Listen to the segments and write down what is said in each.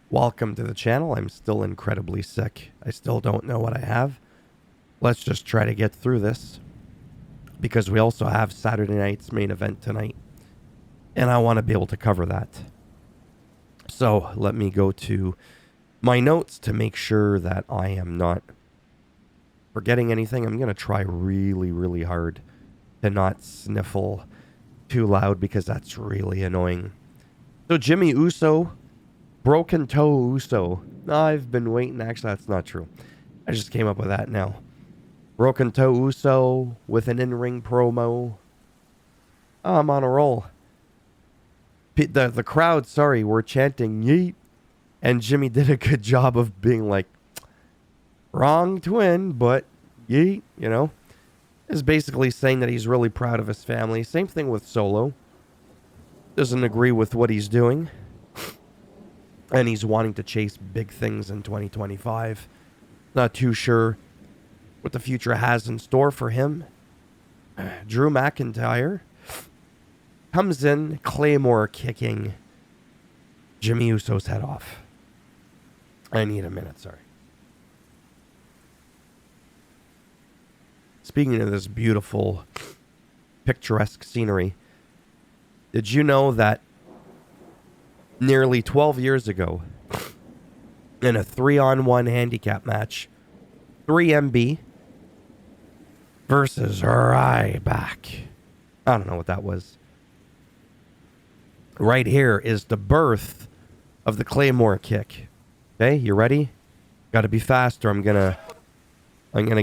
Welcome to the channel. I'm still incredibly sick. I still don't know what I have. Let's just try to get through this because we also have Saturday night's main event tonight and I want to be able to cover that. So let me go to my notes to make sure that I am not forgetting anything. I'm going to try really, really hard to not sniffle too loud because that's really annoying. So Jimmy Uso, broken toe Uso. I've been waiting. Actually, that's not true. I just came up with that now. Broken toe Uso with an in-ring promo. Oh, I'm on a roll. The crowd, were chanting yeet. And Jimmy did a good job of being like, wrong twin, but yeet, you know. Is basically saying that he's really proud of his family. Same thing with Solo. Doesn't agree with what he's doing. And he's wanting to chase big things in 2025. Not too sure what the future has in store for him. Drew McIntyre comes in, Claymore kicking Jimmy Uso's head off. I need a minute, sorry. Speaking of this beautiful, picturesque scenery, did you know that nearly 12 years ago, in a 3-on-1 handicap match, 3MB versus Ryback. I don't know what that was. Right here is the birth of the Claymore kick. Okay, you ready? Got to be faster. I'm gonna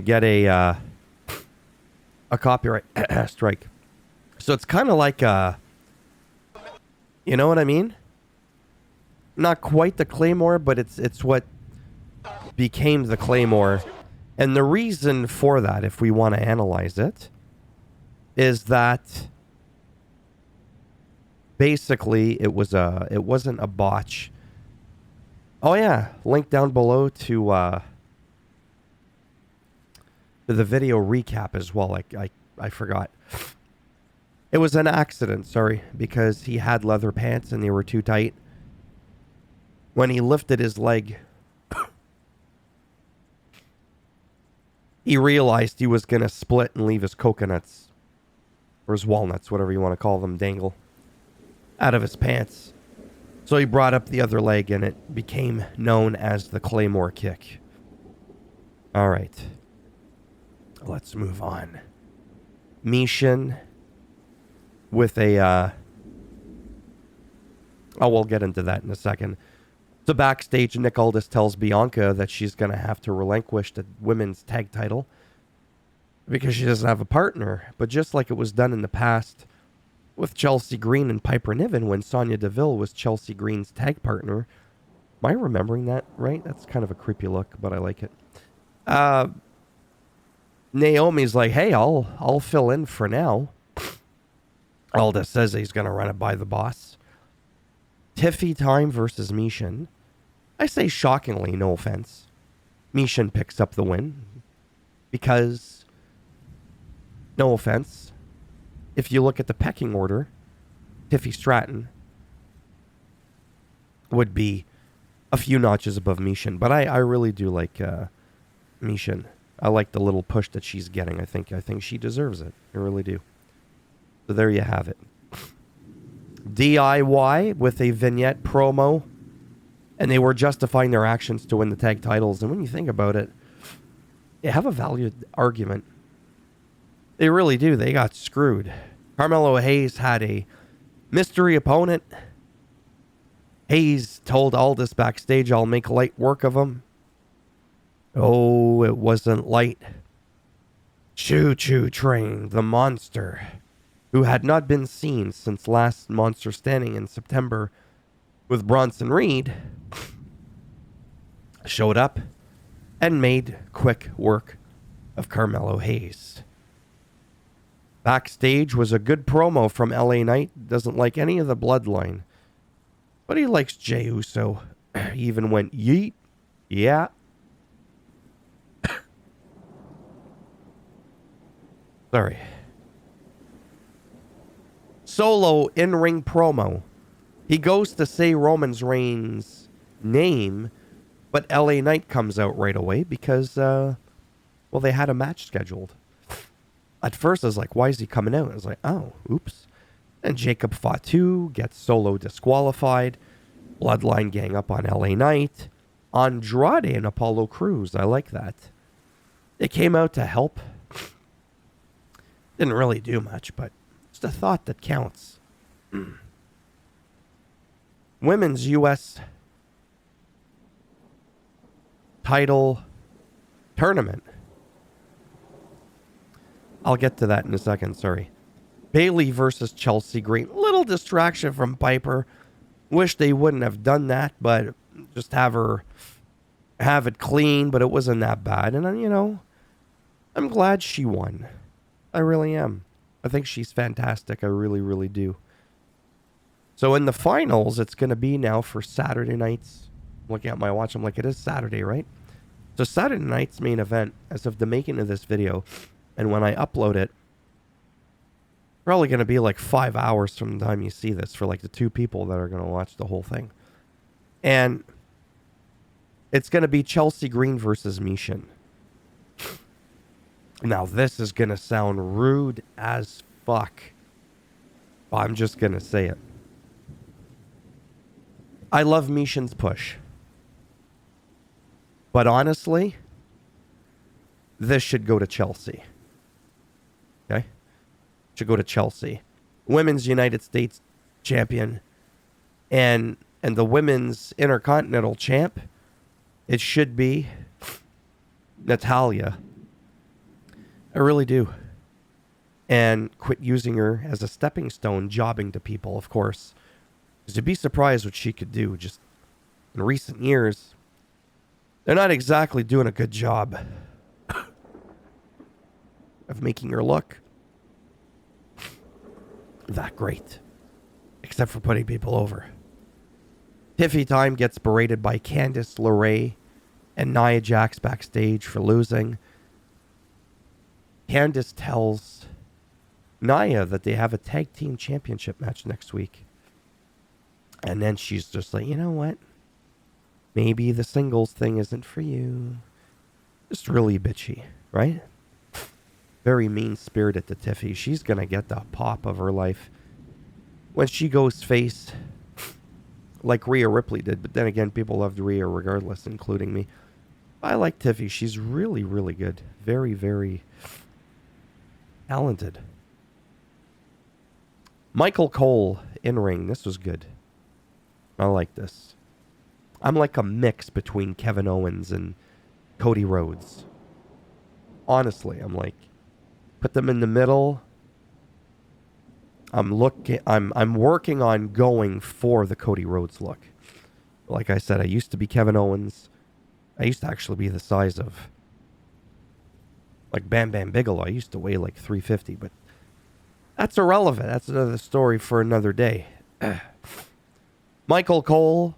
get a copyright strike. So it's kind of like you know what I mean? Not quite the Claymore, but it's what became the Claymore. And the reason for that, if we want to analyze it, is that basically it wasn't a botch. Oh yeah, link down below to the video recap as well. I forgot. It was an accident, because he had leather pants and they were too tight. When he lifted his leg, he realized he was going to split and leave his coconuts, or his walnuts, whatever you want to call them, dangle out of his pants. So he brought up the other leg and it became known as the Claymore kick. All right. Let's move on. Mishin with a... we'll get into that in a second. So backstage, Nick Aldis tells Bianca that she's going to have to relinquish the women's tag title because she doesn't have a partner. But just like it was done in the past with Chelsea Green and Piper Niven when Sonya Deville was Chelsea Green's tag partner. Am I remembering that right? That's kind of a creepy look, but I like it. Naomi's like, hey, I'll fill in for now. Aldis says he's going to run it by the boss. Tiffy time versus Mishin. I say shockingly, no offense. Mishin picks up the win because, no offense, if you look at the pecking order, Tiffy Stratton would be a few notches above Mishin. But I really do like Mishin. I like the little push that she's getting. I think she deserves it. I really do. So there you have it. DIY with a vignette promo, and they were justifying their actions to win the tag titles. And when you think about it, they have a valid argument. They really do. They got screwed. Carmelo Hayes had a mystery opponent. Hayes told Aldis backstage, I'll make light work of him. Oh, it wasn't light. Choo Choo Train, the monster, who had not been seen since last Monster Standing in September with Bronson Reed, showed up and made quick work of Carmelo Hayes. Backstage was a good promo from LA Knight. Doesn't like any of the bloodline, but he likes Jey Uso. He even went yeet. Yeah. Sorry. Solo in-ring promo. He goes to say Roman Reigns name, but LA Knight comes out right away because, well, they had a match scheduled. At first, I was like, why is he coming out? I was like, oh, oops. And Jacob Fatu gets Solo disqualified. Bloodline gang up on LA Knight. Andrade and Apollo Crews. I like that. They came out to help. Didn't really do much, but it's the thought that counts. Women's U.S. title tournament. I'll get to that in a second, sorry. Bayley versus Chelsea Green. Little distraction from Piper. Wish they wouldn't have done that, but just have it clean, but it wasn't that bad. And, you know, I'm glad she won. I really am. I think she's fantastic. I really, really do. So in the finals, it's going to be now for Saturday nights. I'm looking at my watch. I'm like, it is Saturday, right? So Saturday night's main event, as of the making of this video, and when I upload it, probably going to be like 5 hours from the time you see this for like the 2 people that are going to watch the whole thing. And it's going to be Chelsea Green versus Mishin. Now, this is going to sound rude as fuck. But I'm just going to say it. I love Mishin's push. But honestly, this should go to Chelsea. Okay? Should go to Chelsea. Women's United States champion and the women's Intercontinental champ, it should be Natalya. I really do. And quit using her as a stepping stone, jobbing to people, of course. Because you'd be surprised what she could do. Just in recent years, they're not exactly doing a good job of making her look that great. Except for putting people over. Tiffy Time gets berated by Candice LeRae and Nia Jax backstage for losing. Candice tells Nia that they have a tag team championship match next week. And then she's just like, you know what? Maybe the singles thing isn't for you. Just really bitchy, right? Very mean-spirited to Tiffy. She's going to get the pop of her life when she goes face like Rhea Ripley did. But then again, people loved Rhea regardless, including me. I like Tiffy. She's really, really good. Very, very talented. Michael Cole in ring. This was good. I like this. I'm like a mix between Kevin Owens and Cody Rhodes. Honestly, I'm like, put them in the middle. I'm working on going for the Cody Rhodes look. Like I said, I used to be Kevin Owens. I used to actually be the size of like Bam Bam Bigelow. I used to weigh like 350, but that's irrelevant. That's another story for another day. Michael Cole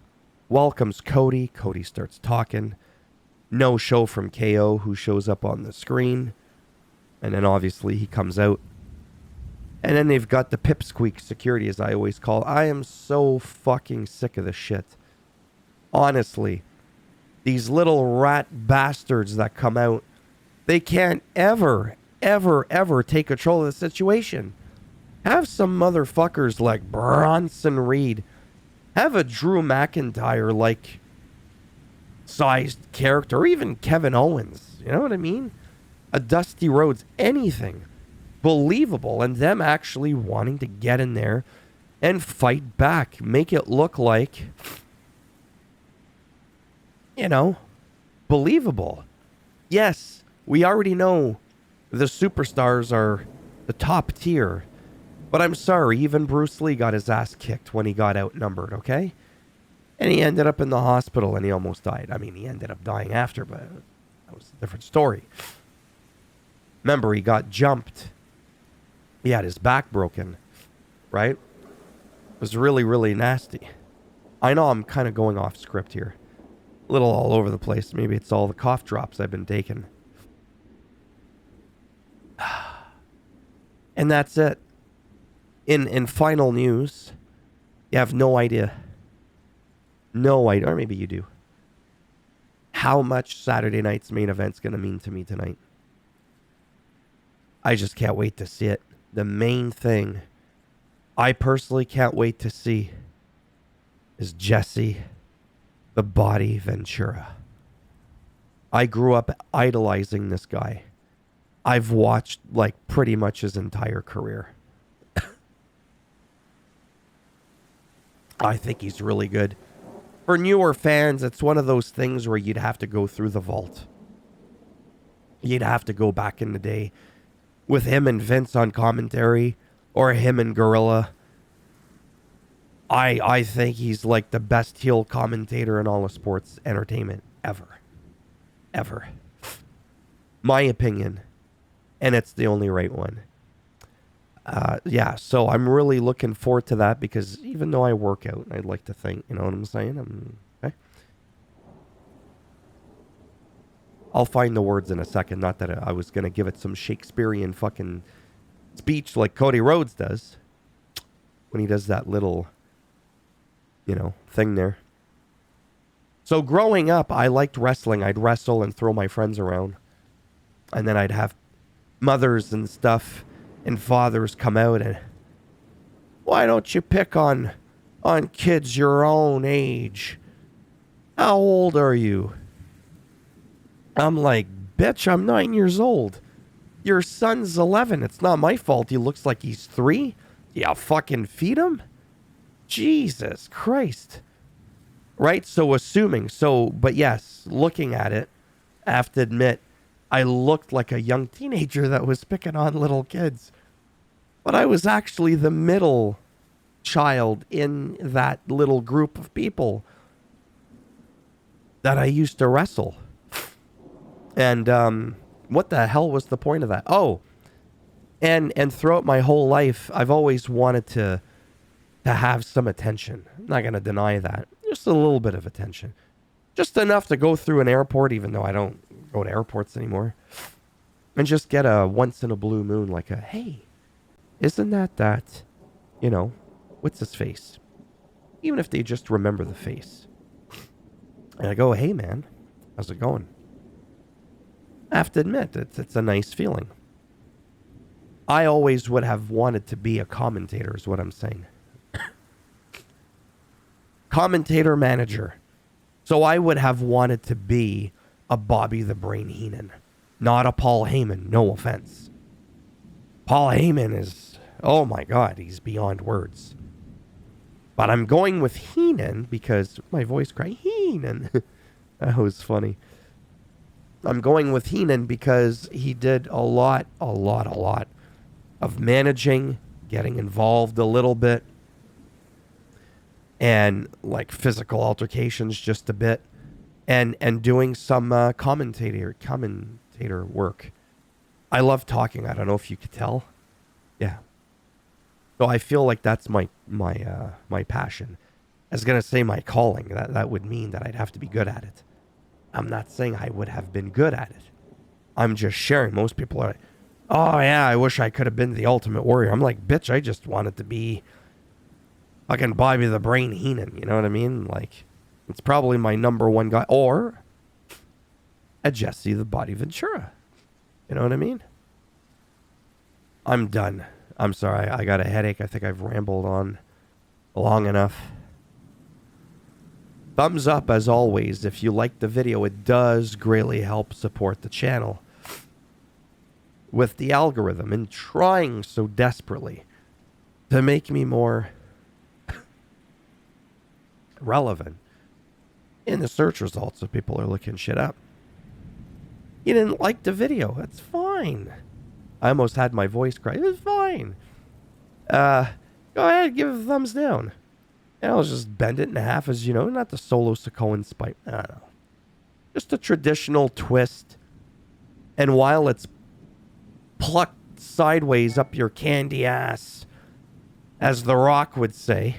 welcomes Cody. Cody starts talking. No show from KO, who shows up on the screen. And then obviously he comes out. And then they've got the pipsqueak security, as I always call it. I am so fucking sick of this shit. Honestly. These little rat bastards that come out, they can't ever take control of the situation. Have some motherfuckers like Bronson Reed. Have a Drew McIntyre like sized character, or even Kevin Owens. You know what I mean? A Dusty Rhodes, anything believable, and them actually wanting to get in there and fight back. Make it look like, you know, believable. Yes, we already know the superstars are the top tier. But I'm sorry, even Bruce Lee got his ass kicked when he got outnumbered, okay? And he ended up in the hospital and he almost died. I mean, he ended up dying after, but that was a different story. Remember, he got jumped. He had his back broken, right? It was really, really nasty. I know I'm kind of going off script here. A little all over the place. Maybe it's all the cough drops I've been taking. And that's it. In final news, you have no idea no idea, or maybe you do, how much Saturday night's main event's going to mean to me tonight. I just can't wait to see it. The main thing I personally can't wait to see is Jesse the Body Ventura. I grew up idolizing this guy. I've watched like pretty much his entire career. I think he's really good. For newer fans, it's one of those things where you'd have to go through the vault. You'd have to go back in the day with him and Vince on commentary, or him and Gorilla. I think he's like the best heel commentator in all of sports entertainment ever. Ever. My opinion. And it's the only right one. Yeah, so I'm really looking forward to that, because even though I work out, I'd like to think, you know what I'm saying? Okay. I'll find the words in a second. Not that I was going to give it some Shakespearean fucking speech like Cody Rhodes does when he does that little, thing there. So growing up, I liked wrestling. I'd wrestle and throw my friends around. And then I'd have mothers and stuff and fathers come out and, why don't you pick on kids your own age? How old are you? I'm like, bitch, I'm 9 years old. Your son's 11. It's not my fault he looks like he's 3. Yeah, fucking feed him? Jesus Christ. Right? So but yes, looking at it, I have to admit, I looked like a young teenager that was picking on little kids. But I was actually the middle child in that little group of people that I used to wrestle. And what the hell was the point of that? Oh, and throughout my whole life, I've always wanted to have some attention. I'm not going to deny that. Just a little bit of attention. Just enough to go through an airport, even though I don't go to airports anymore. And just get a once in a blue moon, like a, hey, isn't that, what's his face? Even if they just remember the face. And I go, hey, man, how's it going? I have to admit, it's a nice feeling. I always would have wanted to be a commentator, is what I'm saying. Commentator manager. So I would have wanted to be a Bobby the Brain Heenan, not a Paul Heyman, no offense. Paul Heyman is, oh my God, he's beyond words. But I'm going with Heenan because my voice cried, Heenan. That was funny. I'm going with Heenan because he did a lot of managing, getting involved a little bit, and like physical altercations just a bit, and doing some commentator work. I love talking. I don't know if you could tell. Yeah. So I feel like that's my passion. I was gonna say my calling. That would mean that I'd have to be good at it. I'm not saying I would have been good at it. I'm just sharing. Most people are like, oh yeah, I wish I could have been the Ultimate Warrior. I'm like, bitch, I just wanted to be fucking Bobby the Brain Heenan. You know what I mean? Like, it's probably my number one guy. Or a Jesse the Body Ventura. You know what I mean? I'm done. I'm sorry. I got a headache. I think I've rambled on long enough. Thumbs up as always. If you like the video, it does greatly help support the channel. With the algorithm and trying so desperately to make me more relevant in the search results if people are looking shit up. You didn't like the video. That's fine. I almost had my voice cry. It's fine. Go ahead, give it a thumbs down. And I'll just bend it in half, as you know, not the Solo Sokoan spike. I don't know. Just a traditional twist. And while it's plucked sideways up your candy ass, as The Rock would say,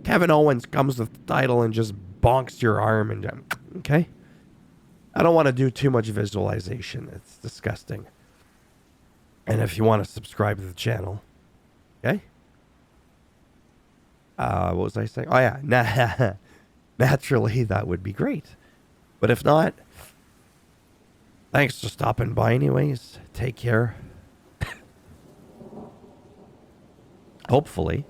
Kevin Owens comes with the title and just bonks your arm and okay? I don't want to do too much visualization. It's disgusting. And if you want to subscribe to the channel, okay? What was I saying? Oh yeah, naturally, that would be great. But if not, thanks for stopping by anyways. Take care. Hopefully,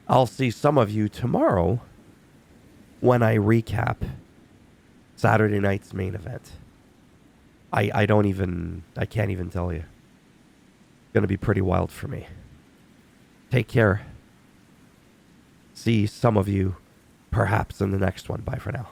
I'll see some of you tomorrow when I recap Saturday night's main event. I can't even tell you. It's going to be pretty wild for me. Take care. See some of you perhaps in the next one. Bye for now.